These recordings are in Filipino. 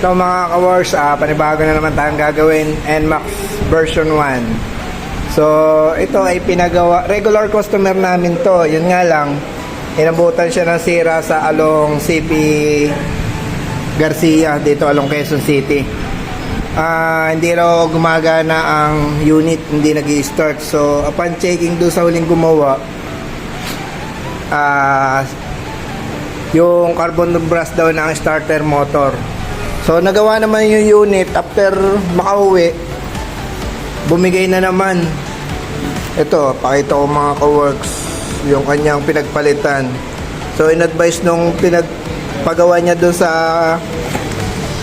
Ito mga ka-wars, panibago na naman tayong gagawin, NMAX version 1. So ito ay pinagawa, regular customer namin to. Yun nga lang, inabutan siya ng sira sa Along CP Garcia, dito Along Quezon City. Hindi raw gumagana ang unit, hindi nag-i-start. So upon checking doon sa huling gumawa, yung carbon brush daw ng starter motor. So nagawa naman yung unit. After makauwi, bumigay na naman. Ito, pakita ko mga ka-works yung kanyang pinagpalitan. So in-advise nung pinagpagawa niya doon sa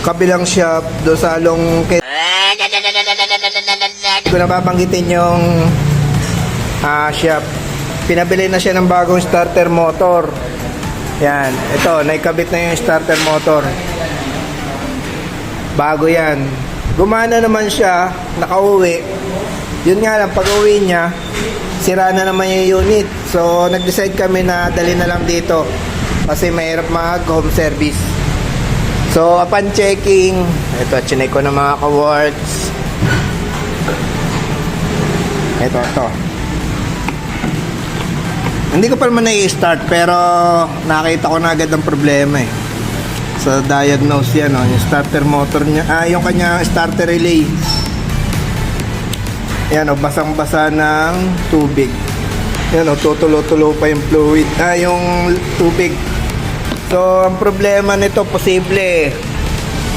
kabilang shop, doon sa Along kung nababanggitin yung shop, pinabili na siya ng bagong starter motor. Yan, ito, naikabit na yung starter motor. Bago yan. Gumana naman siya, nakauwi. Yun nga lang, pag-uwi niya, sira na naman yung unit. So nag-decide kami na dali na lang dito kasi mahirap mag-home service. So upon checking, ito, chinek ko na mga ka-works. Ito. Hindi ko pa naman na-i-start, pero nakita ko na agad ang problema eh. Sa diagnose yan, yung starter motor niya, yung kanya starter relay. Yan, basang-basa ng tubig. Yan, tutulo-tulo pa yung fluid, yung tubig. So ang problema nito, posible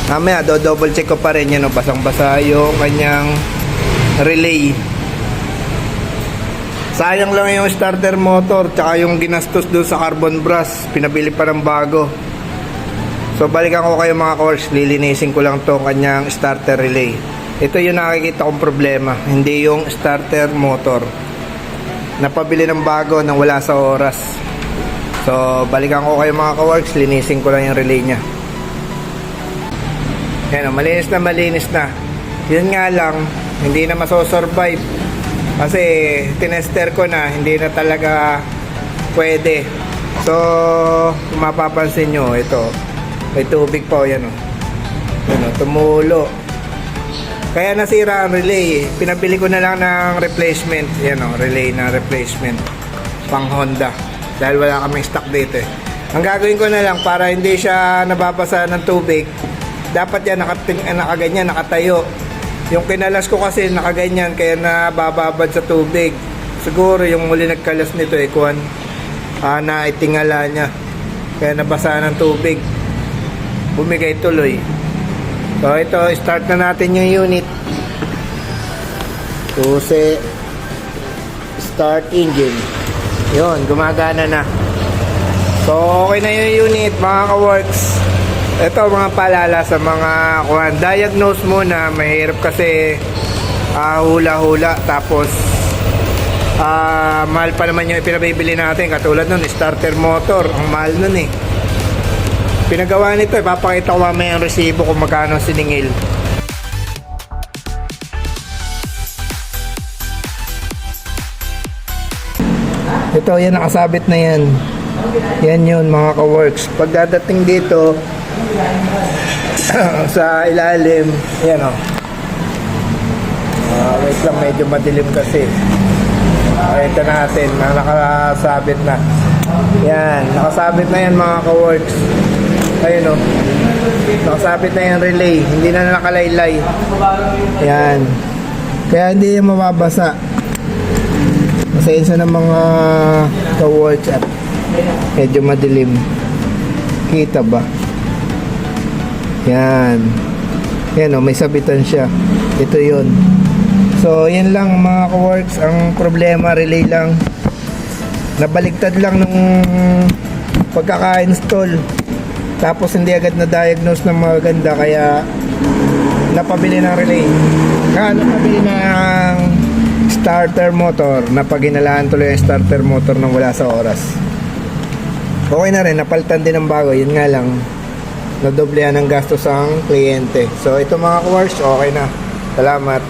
mamaya double check ko pa rin yan, basang-basa yung kanyang relay. Sayang lang yung starter motor tsaka yung ginastos doon sa carbon brush, pinabili pa ng bago. So balikan ko kayo mga ka-works, lilinisin ko lang to kanyang starter relay. Ito yung nakikita kong problema, hindi yung starter motor. Napabili ng bago nang wala sa oras. So balikan ko kayo mga ka-works, linisin ko lang yung relay nya. Yan, malinis na. Yun nga lang, hindi na masosurvive kasi tinester ko na, hindi na talaga pwede. So kung mapapansin nyo, ito may tubig pa, yan tumulo. Kaya nasira ang relay. Pinabili ko na lang ng replacement. Yan relay na replacement pang Honda dahil wala kaming stock dito eh. Ang gagawin ko na lang para hindi siya nababasa ng tubig, dapat yan nakaganyan, nakatayo. Yung kinalas ko kasi nakaganyan, kaya nabababad sa tubig. Siguro yung muli nagkalas nito na itingala niya, kaya nabasa ng tubig, bumigay tuloy. So ito, start na natin yung unit. Susi, start engine. Yun, gumagana na. So okay na yung unit mga ka-works. Ito mga paalala sa mga diagnose muna. Mahirap kasi hula-hula, tapos mahal pa naman yung pinabibili natin. Katulad nun, starter motor, ang mahal nun eh. Pinagawa nito, ipapakita ko mamaya ang resibo kung magkano siningil. Ito, yan, nakasabit na yan. Yan yun mga ka-works. Pagdadating dito sa ilalim, yan wait lang, medyo madilim kasi. Ito natin, nakasabit na. Yan, nakasabit na yan mga ka-works. Ayun nakasabit na yung relay, hindi na nakalaylay. Yan, kaya hindi yung mababasa. Pasensya ng mga ka-works at medyo madilim. Kita ba? Yan, may sabitan siya. Ito yun. So yan lang mga ka-works, ang problema, relay lang. Nabaligtad lang nung pagkaka-install, tapos hindi agad na-diagnose ng maganda, kaya napabili ng relay. Napabili ng starter motor, napaginalaan tuloy ang starter motor nang wala sa oras. Okay na rin, napalitan din ng bago. Yun nga lang, nadoblehan ng gastos ang kliyente. So ito mga ka-works, okay na. Salamat.